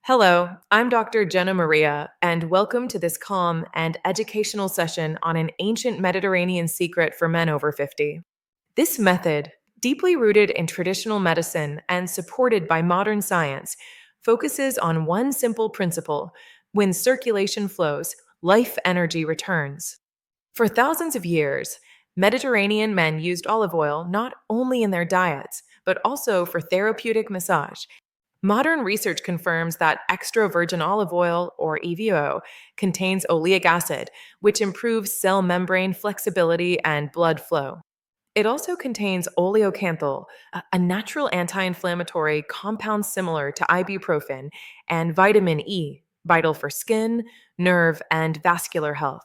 Hello, I'm Dr. Jenna Maria, and welcome to this calm and educational session on an ancient Mediterranean secret for men over 50. This method, deeply rooted in traditional medicine and supported by modern science, focuses on one simple principle: when circulation flows, life energy returns. For thousands of years, Mediterranean men used olive oil not only in their diets, but also for therapeutic massage. Modern research confirms that extra virgin olive oil, or EVO, contains oleic acid, which improves cell membrane flexibility and blood flow. It also contains oleocanthal, a natural anti-inflammatory compound similar to ibuprofen, and vitamin E, vital for skin, nerve, and vascular health.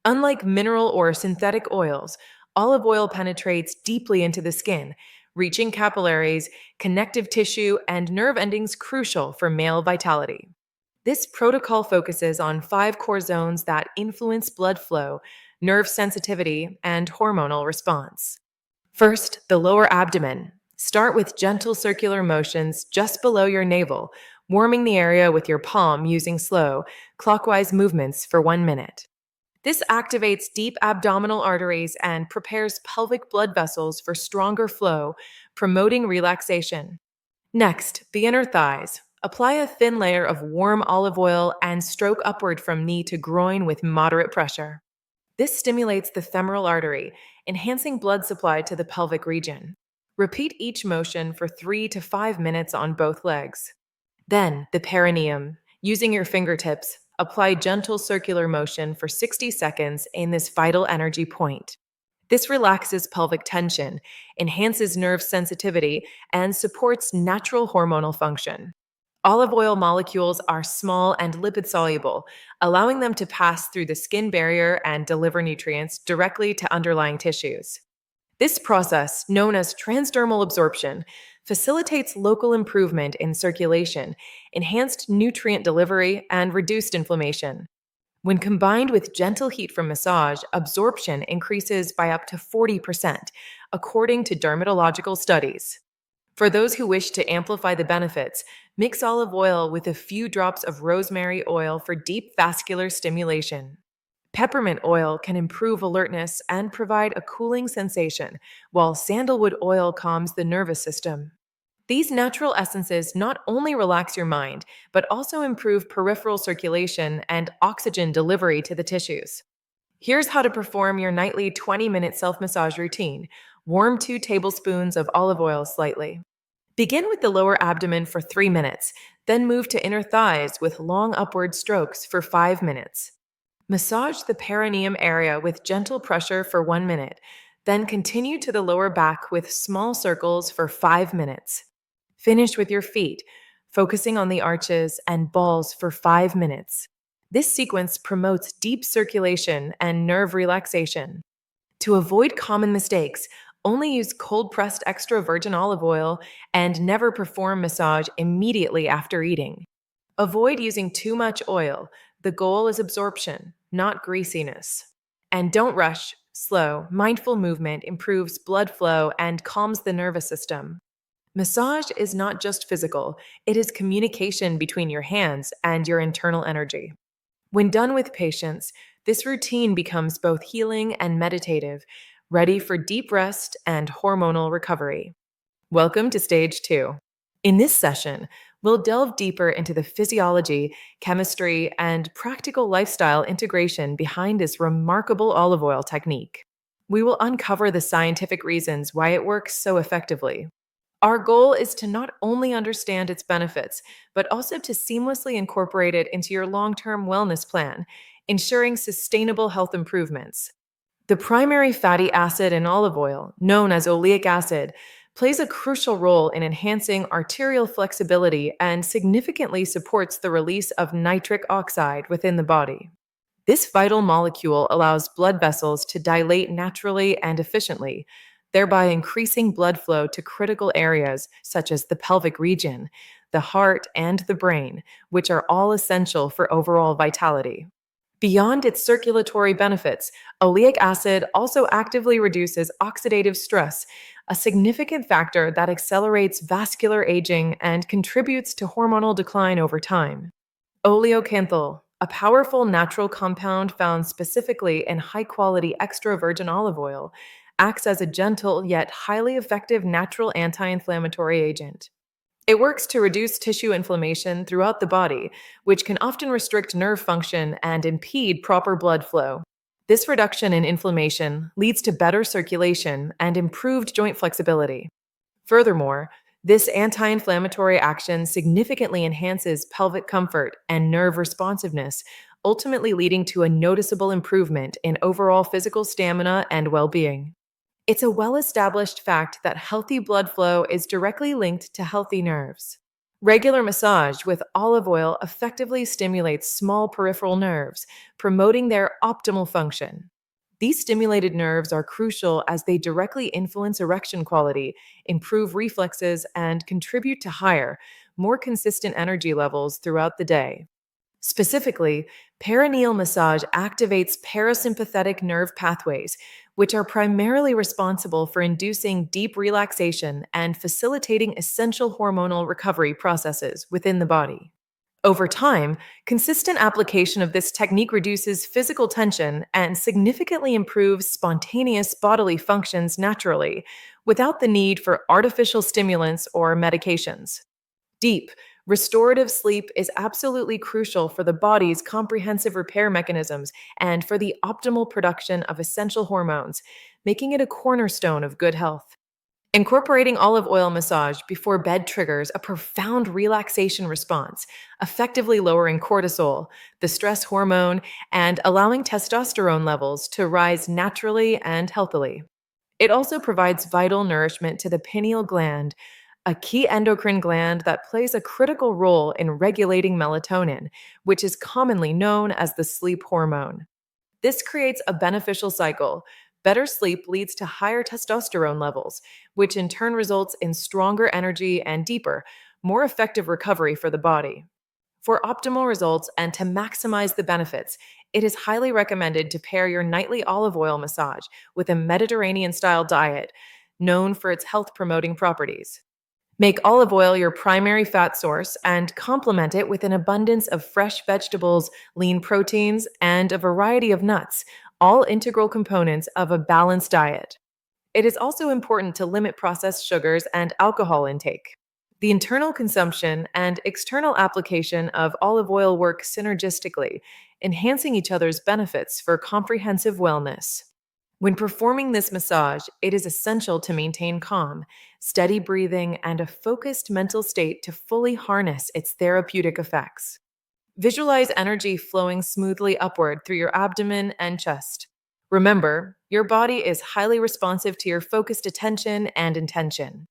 Unlike mineral or synthetic oils, olive oil penetrates deeply into the skin, reaching capillaries, connective tissue, and nerve endings crucial for male vitality. This protocol focuses on five core zones that influence blood flow, nerve sensitivity, and hormonal response. First, the lower abdomen. Start with gentle circular motions just below your navel, warming the area with your palm using slow, clockwise movements for 1 minute. This activates deep abdominal arteries and prepares pelvic blood vessels for stronger flow, promoting relaxation. Next, the inner thighs. Apply a thin layer of warm olive oil and stroke upward from knee to groin with moderate pressure. This stimulates the femoral artery, enhancing blood supply to the pelvic region. Repeat each motion for 3 to 5 minutes on both legs. Then, the perineum. Using your fingertips, apply gentle circular motion for 60 seconds in this vital energy point. This relaxes pelvic tension, enhances nerve sensitivity, and supports natural hormonal function. Olive oil molecules are small and lipid soluble, allowing them to pass through the skin barrier and deliver nutrients directly to underlying tissues. This process, known as transdermal absorption, facilitates local improvement in circulation, enhanced nutrient delivery, and reduced inflammation. When combined with gentle heat from massage, absorption increases by up to 40%, according to dermatological studies. For those who wish to amplify the benefits, mix olive oil with a few drops of rosemary oil for deep vascular stimulation. Peppermint oil can improve alertness and provide a cooling sensation, while sandalwood oil calms the nervous system. These natural essences not only relax your mind, but also improve peripheral circulation and oxygen delivery to the tissues. Here's how to perform your nightly 20-minute self massage routine. Warm 2 tablespoons of olive oil slightly. Begin with the lower abdomen for 3 minutes, then move to inner thighs with long upward strokes for 5 minutes. Massage the perineum area with gentle pressure for 1 minute, then continue to the lower back with small circles for 5 minutes. Finish with your feet, focusing on the arches and balls for 5 minutes. This sequence promotes deep circulation and nerve relaxation. To avoid common mistakes, only use cold pressed extra virgin olive oil and never perform massage immediately after eating. Avoid using too much oil. The goal is absorption, not greasiness. And don't rush. Slow, mindful movement improves blood flow and calms the nervous system. Massage is not just physical, it is communication between your hands and your internal energy. When done with patience, this routine becomes both healing and meditative, ready for deep rest and hormonal recovery. Welcome to Stage 2. In this session, we'll delve deeper into the physiology, chemistry, and practical lifestyle integration behind this remarkable olive oil technique. We will uncover the scientific reasons why it works so effectively. Our goal is to not only understand its benefits, but also to seamlessly incorporate it into your long-term wellness plan, ensuring sustainable health improvements. The primary fatty acid in olive oil, known as oleic acid, plays a crucial role in enhancing arterial flexibility and significantly supports the release of nitric oxide within the body. This vital molecule allows blood vessels to dilate naturally and efficiently, thereby increasing blood flow to critical areas such as the pelvic region, the heart, and the brain, which are all essential for overall vitality. Beyond its circulatory benefits, oleic acid also actively reduces oxidative stress, a significant factor that accelerates vascular aging and contributes to hormonal decline over time. Oleocanthal, a powerful natural compound found specifically in high quality extra virgin olive oil, acts as a gentle yet highly effective natural anti inflammatory agent. It works to reduce tissue inflammation throughout the body, which can often restrict nerve function and impede proper blood flow. This reduction in inflammation leads to better circulation and improved joint flexibility. Furthermore, this anti inflammatory action significantly enhances pelvic comfort and nerve responsiveness, ultimately leading to a noticeable improvement in overall physical stamina and well being. It's a well established fact that healthy blood flow is directly linked to healthy nerves. Regular massage with olive oil effectively stimulates small peripheral nerves, promoting their optimal function. These stimulated nerves are crucial as they directly influence erection quality, improve reflexes, and contribute to higher, more consistent energy levels throughout the day. Specifically, perineal massage activates parasympathetic nerve pathways, which are primarily responsible for inducing deep relaxation and facilitating essential hormonal recovery processes within the body. Over time, consistent application of this technique reduces physical tension and significantly improves spontaneous bodily functions naturally, without the need for artificial stimulants or medications. Deep, restorative sleep is absolutely crucial for the body's comprehensive repair mechanisms and for the optimal production of essential hormones, making it a cornerstone of good health. Incorporating olive oil massage before bed triggers a profound relaxation response, effectively lowering cortisol, the stress hormone, and allowing testosterone levels to rise naturally and healthily. It also provides vital nourishment to the pineal gland, a key endocrine gland that plays a critical role in regulating melatonin, which is commonly known as the sleep hormone. This creates a beneficial cycle. Better sleep leads to higher testosterone levels, which in turn results in stronger energy and deeper, more effective recovery for the body. For optimal results and to maximize the benefits, it is highly recommended to pair your nightly olive oil massage with a Mediterranean style diet known for its health promoting properties. Make olive oil your primary fat source and complement it with an abundance of fresh vegetables, lean proteins, and a variety of nuts, all integral components of a balanced diet. It is also important to limit processed sugars and alcohol intake. The internal consumption and external application of olive oil work synergistically, enhancing each other's benefits for comprehensive wellness. When performing this massage, it is essential to maintain calm, steady breathing, and a focused mental state to fully harness its therapeutic effects. Visualize energy flowing smoothly upward through your abdomen and chest. Remember, your body is highly responsive to your focused attention and intention.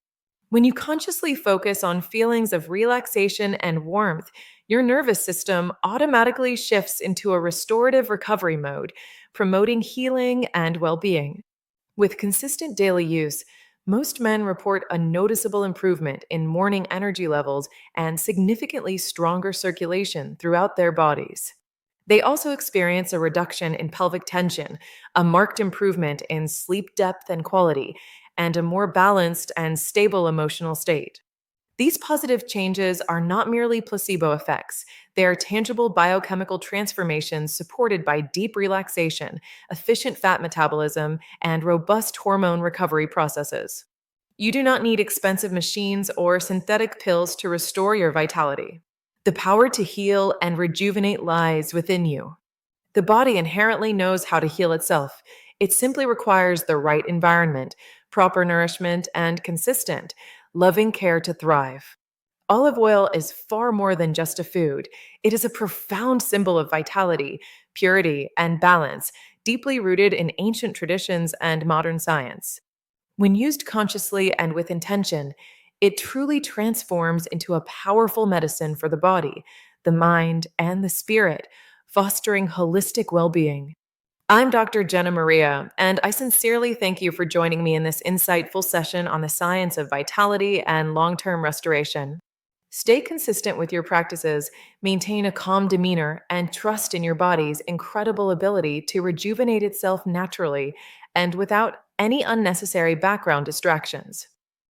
When you consciously focus on feelings of relaxation and warmth, your nervous system automatically shifts into a restorative recovery mode, promoting healing and well being. With consistent daily use, most men report a noticeable improvement in morning energy levels and significantly stronger circulation throughout their bodies. They also experience a reduction in pelvic tension, a marked improvement in sleep depth and quality, and a more balanced and stable emotional state. These positive changes are not merely placebo effects, they are tangible biochemical transformations supported by deep relaxation, efficient fat metabolism, and robust hormone recovery processes. You do not need expensive machines or synthetic pills to restore your vitality. The power to heal and rejuvenate lies within you. The body inherently knows how to heal itself. It simply requires the right environment, proper nourishment, and consistent, loving care to thrive. Olive oil is far more than just a food. It is a profound symbol of vitality, purity, and balance, deeply rooted in ancient traditions and modern science. When used consciously and with intention, it truly transforms into a powerful medicine for the body, the mind, and the spirit, fostering holistic well being. I'm Dr. Jenna Maria, and I sincerely thank you for joining me in this insightful session on the science of vitality and long term restoration. Stay consistent with your practices, maintain a calm demeanor, and trust in your body's incredible ability to rejuvenate itself naturally and without any unnecessary background distractions.